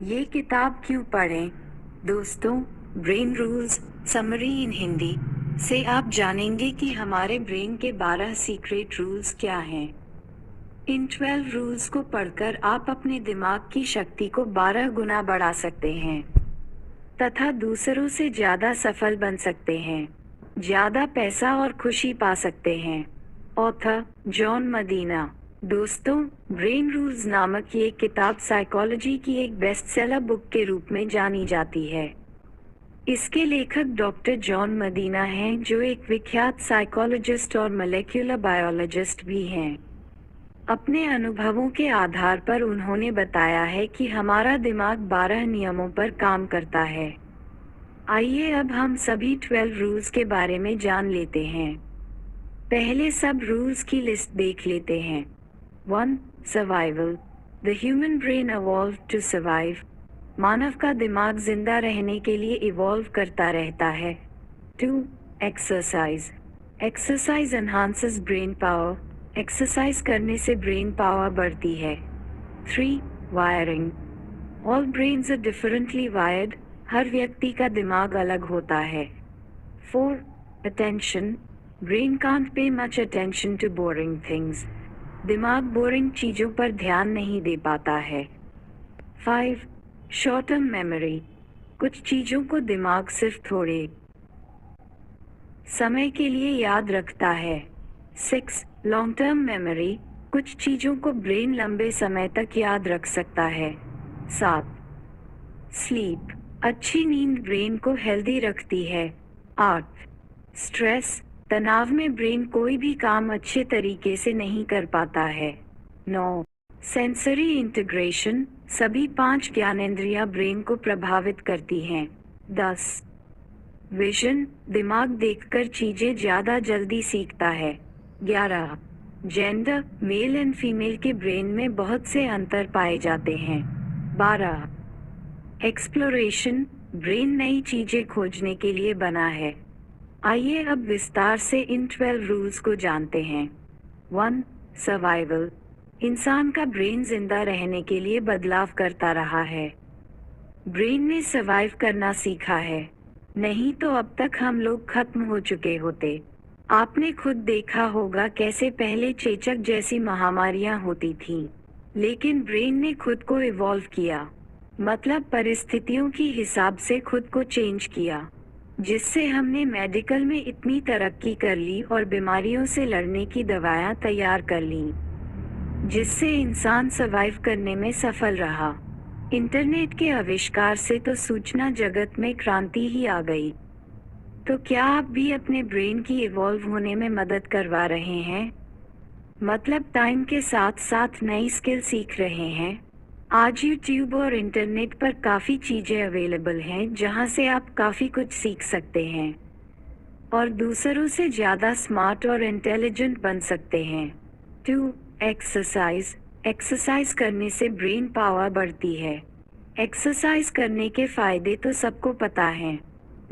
ये किताब क्यों पढ़ें? दोस्तों, ब्रेन रूल्स समरी इन हिंदी से आप जानेंगे कि हमारे ब्रेन के 12 सीक्रेट रूल्स क्या हैं। इन 12 रूल्स को पढ़कर आप अपने दिमाग की शक्ति को 12 गुना बढ़ा सकते हैं तथा दूसरों से ज़्यादा सफल बन सकते हैं, ज़्यादा पैसा और खुशी पा सकते हैं। Author John Medina. दोस्तों, ब्रेन रूल्स नामक ये किताब साइकोलॉजी की एक बेस्टसेलर बुक के रूप में जानी जाती है। इसके लेखक डॉक्टर जॉन मदीना हैं, जो एक विख्यात साइकोलॉजिस्ट और मॉलिक्यूलर बायोलॉजिस्ट भी हैं। अपने अनुभवों के आधार पर उन्होंने बताया है कि हमारा दिमाग 12 नियमों पर काम करता है। आइए अब हम सभी 12 रूल्स के बारे में जान लेते हैं। पहले सब रूल्स की लिस्ट देख लेते हैं। 1. Survival. The human brain evolved to survive. मानव का दिमाग जिंदा रहने के लिए इवॉल्व करता रहता है। 2. Exercise. Exercise enhances brain power. Exercise करने से ब्रेन पावर बढ़ती है। 3. Wiring. All brains are differently wired. हर व्यक्ति का दिमाग अलग होता है। 4. Attention. Brain can't pay much attention to boring things. दिमाग बोरिंग चीज़ों पर ध्यान नहीं दे पाता है। 5. Short term memory. कुछ चीज़ों को दिमाग सिर्फ थोड़े समय के लिए याद रखता है। 6. Long term memory. कुछ चीज़ों को ब्रेन लंबे समय तक याद रख सकता है। 7. स्लीप। अच्छी नींद ब्रेन को हेल्दी रखती है। 8. स्ट्रेस। तनाव में ब्रेन कोई भी काम अच्छे तरीके से नहीं कर पाता है। 9. Sensory integration. सभी 5 ज्ञानेंद्रियां ब्रेन को प्रभावित करती हैं। 10. विजन। दिमाग देखकर चीजें ज्यादा जल्दी सीखता है। 11. जेंडर। मेल एंड फीमेल के ब्रेन में बहुत से अंतर पाए जाते हैं। 12. एक्सप्लोरेशन। ब्रेन नई चीजें खोजने के लिए बना है। आइए अब विस्तार से इन 12 रूल्स को जानते हैं। 1. सर्वाइवल। इंसान का ब्रेन जिंदा रहने के लिए बदलाव करता रहा है। ब्रेन ने सर्वाइव करना सीखा है, नहीं तो अब तक हम लोग खत्म हो चुके होते। आपने खुद देखा होगा कैसे पहले चेचक जैसी महामारियां होती थीं, लेकिन ब्रेन ने खुद को इवॉल्व किया, मतलब परिस्थितियों की हिसाब से खुद को चेंज किया, जिससे हमने मेडिकल में इतनी तरक्की कर ली और बीमारियों से लड़ने की दवाएं तैयार कर लीं, जिससे इंसान सर्वाइव करने में सफल रहा। इंटरनेट के आविष्कार से तो सूचना जगत में क्रांति ही आ गई। तो क्या आप भी अपने ब्रेन की इवॉल्व होने में मदद करवा रहे हैं? मतलब टाइम के साथ साथ नई स्किल सीख रहे हैं? आज यूट्यूब और इंटरनेट पर काफ़ी चीज़ें अवेलेबल हैं जहां से आप काफ़ी कुछ सीख सकते हैं और दूसरों से ज़्यादा स्मार्ट और इंटेलिजेंट बन सकते हैं। 2. एक्सरसाइज। एक्सरसाइज करने से ब्रेन पावर बढ़ती है। एक्सरसाइज करने के फायदे तो सबको पता हैं,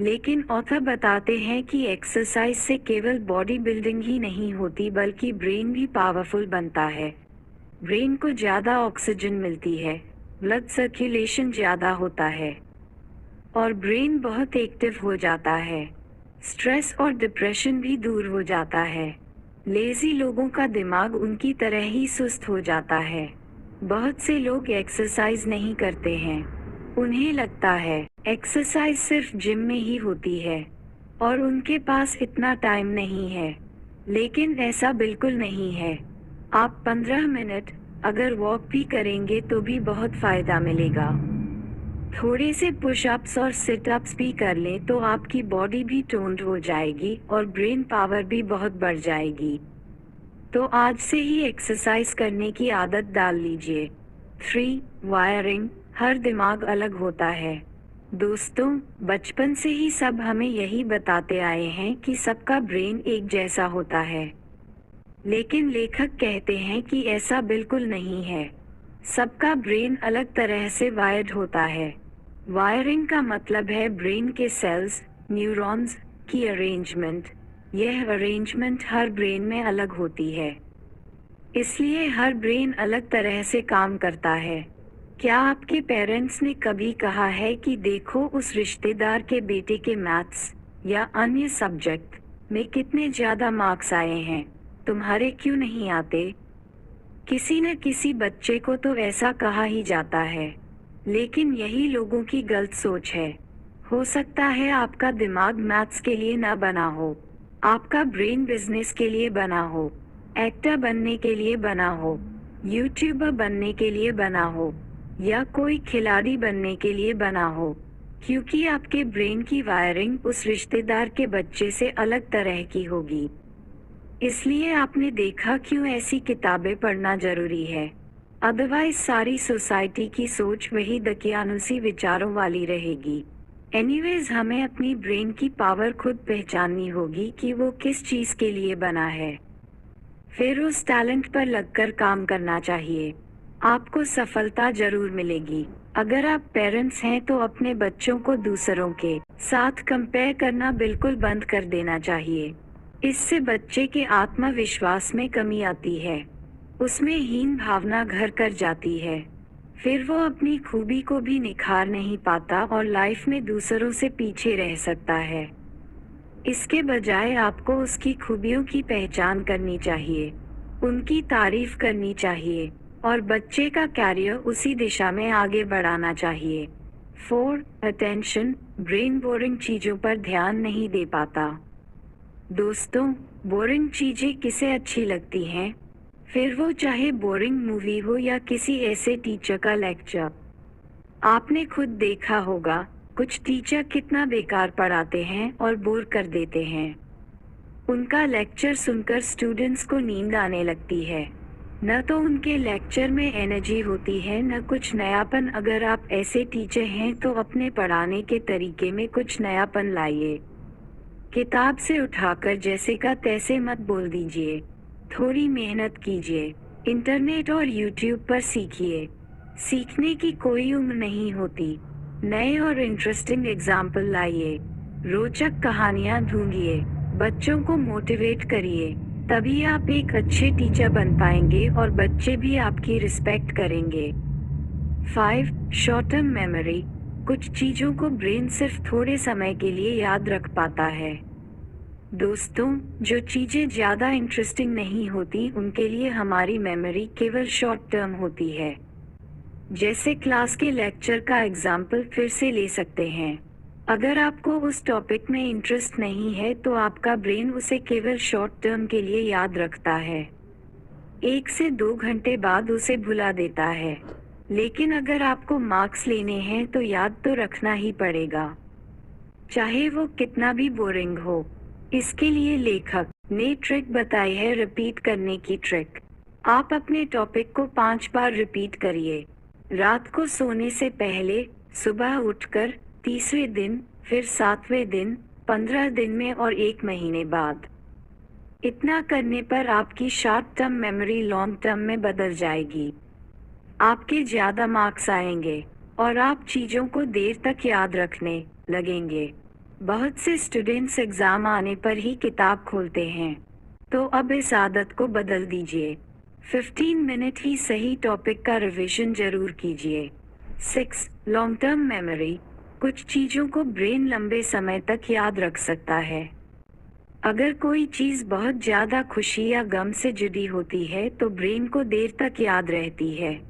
लेकिन ऑथर बताते हैं कि एक्सरसाइज से केवल बॉडी बिल्डिंग ही नहीं होती बल्कि ब्रेन भी पावरफुल बनता है। ब्रेन को ज़्यादा ऑक्सीजन मिलती है, ब्लड सर्कुलेशन ज़्यादा होता है और ब्रेन बहुत एक्टिव हो जाता है। स्ट्रेस और डिप्रेशन भी दूर हो जाता है। लेज़ी लोगों का दिमाग उनकी तरह ही सुस्त हो जाता है। बहुत से लोग एक्सरसाइज नहीं करते हैं। उन्हें लगता है एक्सरसाइज सिर्फ जिम में ही होती है और उनके पास इतना टाइम नहीं है, लेकिन ऐसा बिल्कुल नहीं है। आप 15 मिनट अगर वॉक भी करेंगे तो भी बहुत फ़ायदा मिलेगा। थोड़े से पुशअप्स और सिटअप्स भी कर लें तो आपकी बॉडी भी टोन्ड हो जाएगी और ब्रेन पावर भी बहुत बढ़ जाएगी। तो आज से ही एक्सरसाइज करने की आदत डाल लीजिए। 3. वायरिंग। हर दिमाग अलग होता है। दोस्तों, बचपन से ही सब हमें यही बताते आए हैं कि सबका ब्रेन एक जैसा होता है, लेकिन लेखक कहते हैं कि ऐसा बिल्कुल नहीं है। सबका ब्रेन अलग तरह से वायर्ड होता है। वायरिंग का मतलब है ब्रेन के सेल्स, न्यूरॉन्स की अरेंजमेंट। यह अरेंजमेंट हर ब्रेन में अलग होती है, इसलिए हर ब्रेन अलग तरह से काम करता है। क्या आपके पेरेंट्स ने कभी कहा है कि देखो उस रिश्तेदार के बेटे के मैथ्स या अन्य सब्जेक्ट में कितने ज़्यादा मार्क्स आए हैं, तुम्हारे क्यों नहीं आते? किसी न किसी बच्चे को तो ऐसा कहा ही जाता है, लेकिन यही लोगों की गलत सोच है। हो सकता है आपका दिमाग मैथ्स के लिए ना बना हो, आपका ब्रेन बिजनेस के लिए बना हो, एक्टर बनने के लिए बना हो, यूट्यूबर बनने के लिए बना हो, या कोई खिलाड़ी बनने के लिए बना हो, क्योंकि आपके ब्रेन की वायरिंग उस रिश्तेदार के बच्चे से अलग तरह की होगी। इसलिए आपने देखा क्यों ऐसी किताबें पढ़ना जरूरी है। अदरवाइज सारी सोसाइटी की सोच वही दकियानुसी विचारों वाली रहेगी। एनीवेज, हमें अपनी ब्रेन की पावर खुद पहचाननी होगी कि वो किस चीज़ के लिए बना है, फिर उस टैलेंट पर लगकर काम करना चाहिए। आपको सफलता जरूर मिलेगी। अगर आप पेरेंट्स हैं तो अपने बच्चों को दूसरों के साथ कंपेयर करना बिल्कुल बंद कर देना चाहिए। इससे बच्चे के आत्मविश्वास में कमी आती है, उसमें हीन भावना घर कर जाती है, फिर वो अपनी खूबी को भी निखार नहीं पाता और लाइफ में दूसरों से पीछे रह सकता है। इसके बजाय आपको उसकी खूबियों की पहचान करनी चाहिए, उनकी तारीफ करनी चाहिए और बच्चे का कैरियर उसी दिशा में आगे बढ़ाना चाहिए। 4. अटेंशन। ब्रेन बोरिंग चीजों पर ध्यान नहीं दे पाता। दोस्तों, बोरिंग चीजें किसे अच्छी लगती हैं? फिर वो चाहे बोरिंग मूवी हो या किसी ऐसे टीचर का लेक्चर। आपने खुद देखा होगा, कुछ टीचर कितना बेकार पढ़ाते हैं और बोर कर देते हैं। उनका लेक्चर सुनकर स्टूडेंट्स को नींद आने लगती है। न तो उनके लेक्चर में एनर्जी होती है, न कुछ नयापन। अगर आप ऐसे टीचर हैं तो अपने पढ़ाने के तरीके में कुछ नयापन लाइए। किताब से उठाकर जैसे का तैसे मत बोल दीजिए। थोड़ी मेहनत कीजिए। इंटरनेट और यूट्यूब पर सीखिए। सीखने की कोई उम्र नहीं होती। नए और इंटरेस्टिंग एग्जाम्पल लाइए। रोचक कहानियाँ ढूंढिए। बच्चों को मोटिवेट करिए। तभी आप एक अच्छे टीचर बन पाएंगे और बच्चे भी आपकी रिस्पेक्ट करेंगे। 5. Short term memory. कुछ चीजों को ब्रेन सिर्फ थोड़े समय के लिए याद रख पाता है। दोस्तों, जो चीजें ज्यादा इंटरेस्टिंग नहीं होती उनके लिए हमारी मेमोरी केवल शॉर्ट टर्म होती है। जैसे क्लास के लेक्चर का एग्जाम्पल फिर से ले सकते हैं। अगर आपको उस टॉपिक में इंटरेस्ट नहीं है तो आपका ब्रेन उसे केवल शॉर्ट टर्म के लिए याद रखता है। 1 से 2 घंटे बाद उसे भुला देता है। लेकिन अगर आपको मार्क्स लेने हैं तो याद तो रखना ही पड़ेगा, चाहे वो कितना भी बोरिंग हो। इसके लिए लेखक ने ट्रिक बताई है, रिपीट करने की ट्रिक। आप अपने टॉपिक को 5 बार रिपीट करिए। रात को सोने से पहले, सुबह उठकर, तीसरे दिन, फिर 7वें दिन, 15 दिन में और 1 महीने बाद। इतना करने पर आपकी short term memory long term में बदल जाएगी। आपके ज्यादा मार्क्स आएंगे और आप चीजों को देर तक याद रखने लगेंगे। बहुत से स्टूडेंट्स एग्जाम आने पर ही किताब खोलते हैं, तो अब इस आदत को बदल दीजिए। 15 मिनट ही सही टॉपिक का रिवीजन जरूर कीजिए। 6. Long term memory. कुछ चीजों को ब्रेन लंबे समय तक याद रख सकता है। अगर कोई चीज बहुत ज्यादा खुशी या गम से जुड़ी होती है तो ब्रेन को देर तक याद रहती है।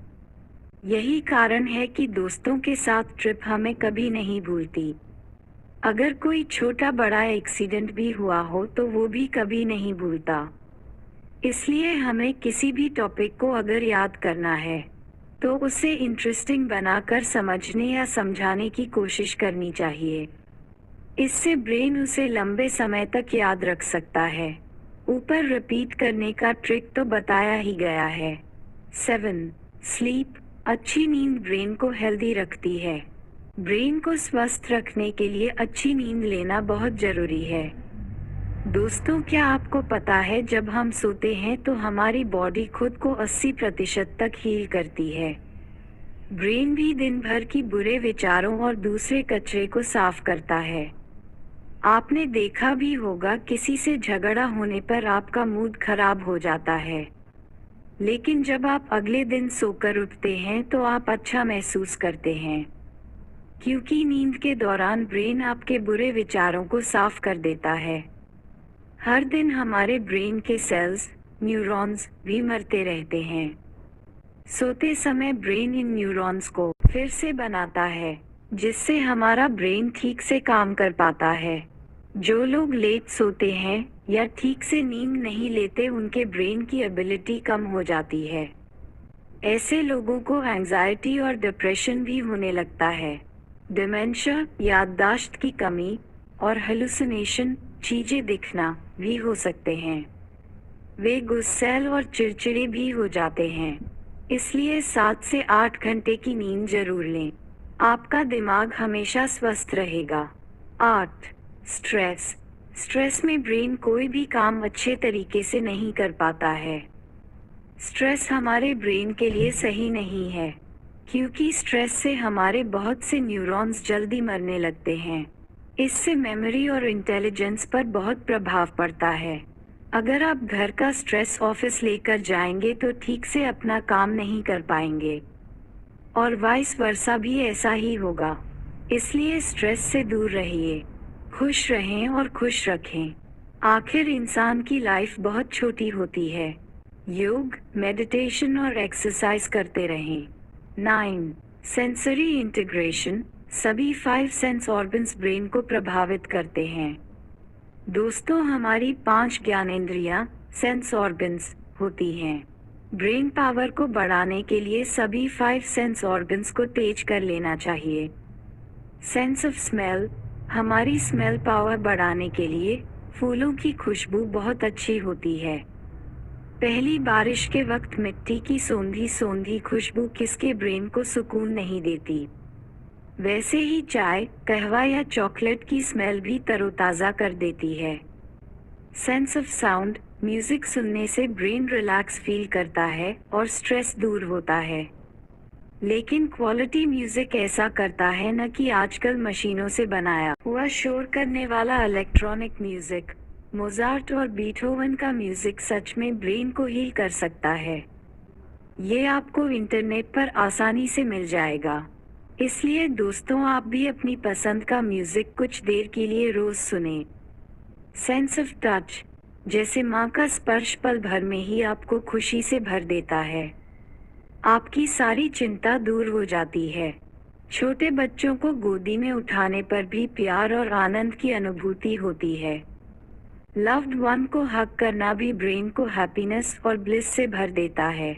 यही कारण है कि दोस्तों के साथ ट्रिप हमें कभी नहीं भूलती। अगर कोई छोटा बड़ा एक्सीडेंट भी हुआ हो तो वो भी कभी नहीं भूलता। इसलिए हमें किसी भी टॉपिक को अगर याद करना है तो उसे इंटरेस्टिंग बनाकर समझने या समझाने की कोशिश करनी चाहिए। इससे ब्रेन उसे लंबे समय तक याद रख सकता है। ऊपर रिपीट करने का ट्रिक तो बताया ही गया है। 7. स्लीप। अच्छी नींद ब्रेन को हेल्दी रखती है। ब्रेन को स्वस्थ रखने के लिए अच्छी नींद लेना बहुत जरूरी है। दोस्तों, क्या आपको पता है जब हम सोते हैं तो हमारी बॉडी खुद को 80% तक हील करती है। ब्रेन भी दिन भर की बुरे विचारों और दूसरे कचरे को साफ करता है। आपने देखा भी होगा, किसी से झगड़ा होने पर आपका मूड खराब हो जाता है, लेकिन जब आप अगले दिन सोकर उठते हैं तो आप अच्छा महसूस करते हैं, क्योंकि नींद के दौरान ब्रेन आपके बुरे विचारों को साफ कर देता है। हर दिन हमारे ब्रेन के सेल्स, न्यूरॉन्स भी मरते रहते हैं। सोते समय ब्रेन इन न्यूरॉन्स को फिर से बनाता है, जिससे हमारा ब्रेन ठीक से काम कर पाता है। जो लोग लेट सोते हैं या ठीक से नींद नहीं लेते, उनके ब्रेन की एबिलिटी कम हो जाती है। ऐसे लोगों को एंजाइटी और डिप्रेशन भी होने लगता है। डिमेंशिया, याददाश्त की कमी और हेलुसिनेशन, चीजें दिखना भी हो सकते हैं। वे गुस्सैल और चिड़चिड़े भी हो जाते हैं। इसलिए 7 से 8 घंटे की नींद जरूर लें। आपका दिमाग हमेशा स्वस्थ रहेगा। 8. स्ट्रेस। स्ट्रेस में ब्रेन कोई भी काम अच्छे तरीके से नहीं कर पाता है। स्ट्रेस हमारे ब्रेन के लिए सही नहीं है, क्योंकि स्ट्रेस से हमारे बहुत से न्यूरॉन्स जल्दी मरने लगते हैं। इससे मेमोरी और इंटेलिजेंस पर बहुत प्रभाव पड़ता है। अगर आप घर का स्ट्रेस ऑफिस लेकर जाएंगे तो ठीक से अपना काम नहीं कर पाएंगे, और वाइस वर्सा भी ऐसा ही होगा। इसलिए स्ट्रेस से दूर रहिए, खुश रहें और खुश रखें। आखिर इंसान की लाइफ बहुत छोटी होती है। योग, मेडिटेशन और एक्सरसाइज करते रहें। 9. Sensory integration. सभी 5 सेंस ऑर्गन्स ब्रेन को प्रभावित करते हैं। दोस्तों, हमारी 5 ज्ञानेंद्रियां, सेंस ऑर्गन्स होती हैं। ब्रेन पावर को बढ़ाने के लिए सभी 5 सेंस ऑर्गन्स को तेज कर लेना चाहिए। Sense of smell. हमारी स्मेल पावर बढ़ाने के लिए फूलों की खुशबू बहुत अच्छी होती है। पहली बारिश के वक्त मिट्टी की सोंधी सोंधी खुशबू किसके ब्रेन को सुकून नहीं देती। वैसे ही चाय, कहवा या चॉकलेट की स्मेल भी तरोताज़ा कर देती है। Sense of sound. म्यूजिक सुनने से ब्रेन रिलैक्स फील करता है और स्ट्रेस दूर होता है। लेकिन क्वालिटी म्यूजिक ऐसा करता है न कि आजकल मशीनों से बनाया हुआ शोर करने वाला इलेक्ट्रॉनिक म्यूजिक। मोजार्ट और बीथोवन का म्यूजिक सच में ब्रेन को हील कर सकता है। ये आपको इंटरनेट पर आसानी से मिल जाएगा। इसलिए दोस्तों, आप भी अपनी पसंद का म्यूजिक कुछ देर के लिए रोज सुने। Sense of touch. जैसे माँ का स्पर्श पल भर में ही आपको खुशी से भर देता है। आपकी सारी चिंता दूर हो जाती है। छोटे बच्चों को गोदी में उठाने पर भी प्यार और आनंद की अनुभूति होती है। लव्ड वन को हग करना भी ब्रेन को हैप्पीनेस और ब्लिस से भर देता है।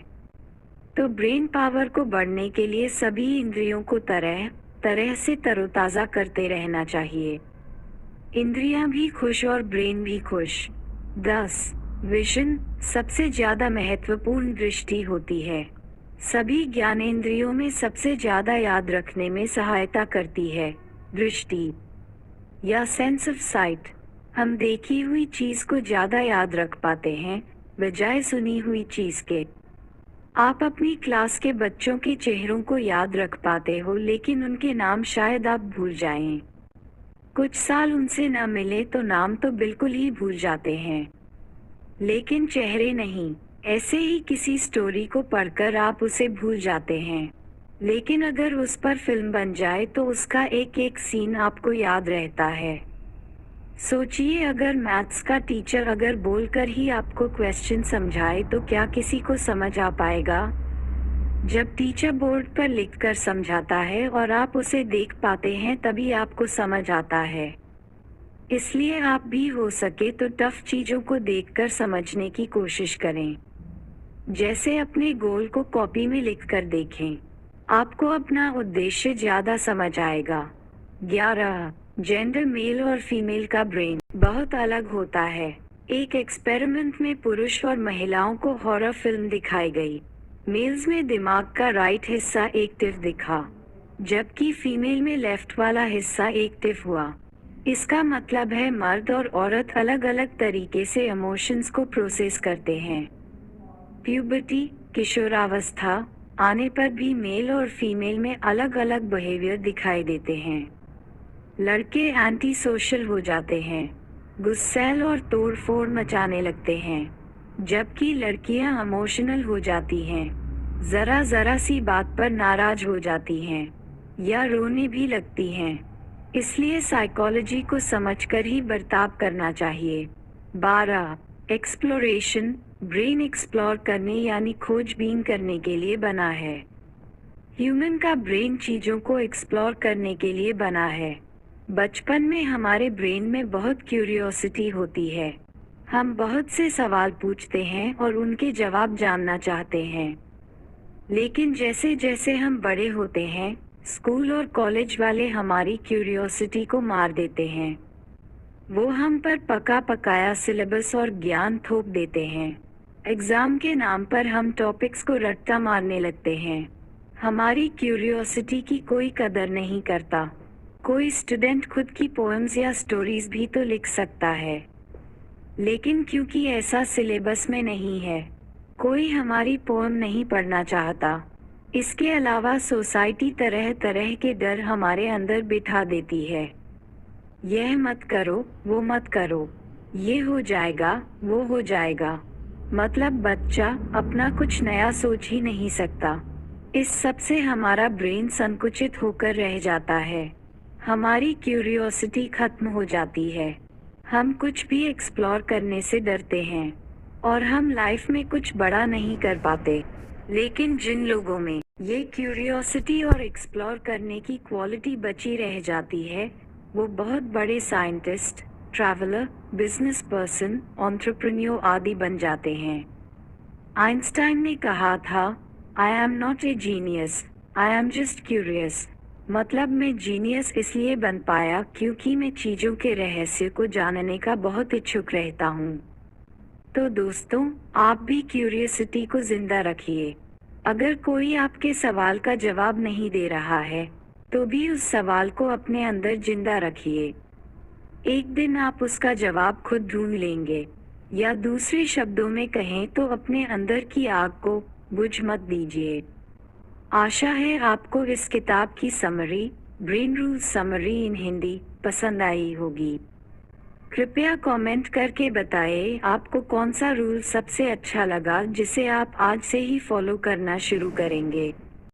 तो ब्रेन पावर को बढ़ने के लिए सभी इंद्रियों को तरह तरह से तरोताज़ा करते रहना चाहिए। इंद्रियां भी खुश और ब्रेन भी खुश। 10. विजन। सबसे ज्यादा महत्वपूर्ण दृष्टि होती है। सभी ज्ञानेंद्रियों में सबसे ज्यादा याद रखने में सहायता करती है दृष्टि या सेंस ऑफ साइट। हम देखी हुई चीज को ज्यादा याद रख पाते हैं बजाय सुनी हुई चीज के। आप अपनी क्लास के बच्चों के चेहरों को याद रख पाते हो, लेकिन उनके नाम शायद आप भूल जाएं। कुछ साल उनसे न मिले तो नाम तो बिल्कुल ही भूल जाते हैं, लेकिन चेहरे नहीं। ऐसे ही किसी स्टोरी को पढ़कर आप उसे भूल जाते हैं, लेकिन अगर उस पर फिल्म बन जाए तो उसका एक एक सीन आपको याद रहता है। सोचिए, अगर मैथ्स का टीचर अगर बोलकर ही आपको क्वेश्चन समझाए तो क्या किसी को समझ आ पाएगा? जब टीचर बोर्ड पर लिखकर समझाता है और आप उसे देख पाते हैं तभी आपको समझ आता है। इसलिए आप भी हो सके तो टफ चीजों को देखकर समझने की कोशिश करें। जैसे अपने गोल को कॉपी में लिखकर देखें, आपको अपना उद्देश्य ज्यादा समझ आएगा। 11. जेंडर। मेल और फीमेल का ब्रेन बहुत अलग होता है। एक एक्सपेरिमेंट में पुरुष और महिलाओं को हॉरर फिल्म दिखाई गई। मेल्स में दिमाग का राइट हिस्सा एक्टिव दिखा, जबकि फीमेल में लेफ्ट वाला हिस्सा एक्टिव हुआ। इसका मतलब है मर्द और औरत अलग अलग तरीके से इमोशंस को प्रोसेस करते हैं। प्यूबर्टी, किशोरावस्था आने पर भी मेल और फीमेल में अलग अलग बिहेवियर दिखाई देते हैं। लड़के एंटी सोशल हो जाते हैं, गुस्सैल और तोड़फोड़ मचाने लगते हैं। जबकि लड़कियां इमोशनल हो जाती हैं, जरा सी बात पर नाराज हो जाती हैं या रोने भी लगती हैं। इसलिए साइकोलॉजी को समझकर ही बर्ताव करना चाहिए। 12. एक्सप्लोरेशन। ब्रेन एक्सप्लोर करने यानी खोजबीन करने के लिए बना है। ह्यूमन का ब्रेन चीज़ों को एक्सप्लोर करने के लिए बना है। बचपन में हमारे ब्रेन में बहुत क्यूरियोसिटी होती है। हम बहुत से सवाल पूछते हैं और उनके जवाब जानना चाहते हैं। लेकिन जैसे जैसे हम बड़े होते हैं, स्कूल और कॉलेज वाले हमारी क्यूरियोसिटी को मार देते हैं। वो हम पर पका पकाया सिलेबस और ज्ञान थोप देते हैं। एग्ज़ाम के नाम पर हम टॉपिक्स को रट्टा मारने लगते हैं। हमारी क्यूरियोसिटी की कोई कदर नहीं करता। कोई स्टूडेंट खुद की पोएम्स या स्टोरीज भी तो लिख सकता है, लेकिन क्योंकि ऐसा सिलेबस में नहीं है, कोई हमारी पोएम नहीं पढ़ना चाहता। इसके अलावा सोसाइटी तरह तरह के डर हमारे अंदर बिठा देती है। यह मत करो, वो मत करो, ये हो जाएगा, वो हो जाएगा। मतलब बच्चा अपना कुछ नया सोच ही नहीं सकता। इस सब से हमारा ब्रेन संकुचित होकर रह जाता है। हमारी क्यूरियोसिटी खत्म हो जाती है। हम कुछ भी एक्सप्लोर करने से डरते हैं और हम लाइफ में कुछ बड़ा नहीं कर पाते। लेकिन जिन लोगों में ये क्यूरियोसिटी और एक्सप्लोर करने की क्वालिटी बची रह जाती है, वो बहुत बड़े scientist, traveller, business person, entrepreneur आदि बन जाते हैं। आइंस्टाइन ने कहा था, I am not a genius, I am just curious. मतलब मैं जीनियस इसलिए बन पाया क्योंकि मैं चीज़ों के रहस्य को जानने का बहुत इच्छुक रहता हूँ। तो दोस्तों, आप भी क्यूरियसिटी को जिंदा रखिए। अगर कोई आपके सवाल का जवाब नहीं दे रहा है, तो भी उस सवाल को अपने अंदर जिंदा रखिए। एक दिन आप उसका जवाब खुद ढूंढ लेंगे, या दूसरे शब्दों में कहें तो अपने अंदर की आग को बुझ मत दीजिए। आशा है आपको इस किताब की समरी, ब्रेन रूल्स समरी इन हिंदी, पसंद आई होगी। कृपया कमेंट करके बताएं आपको कौन सा रूल सबसे अच्छा लगा जिसे आप आज से ही फॉलो करना शुरू करेंगे।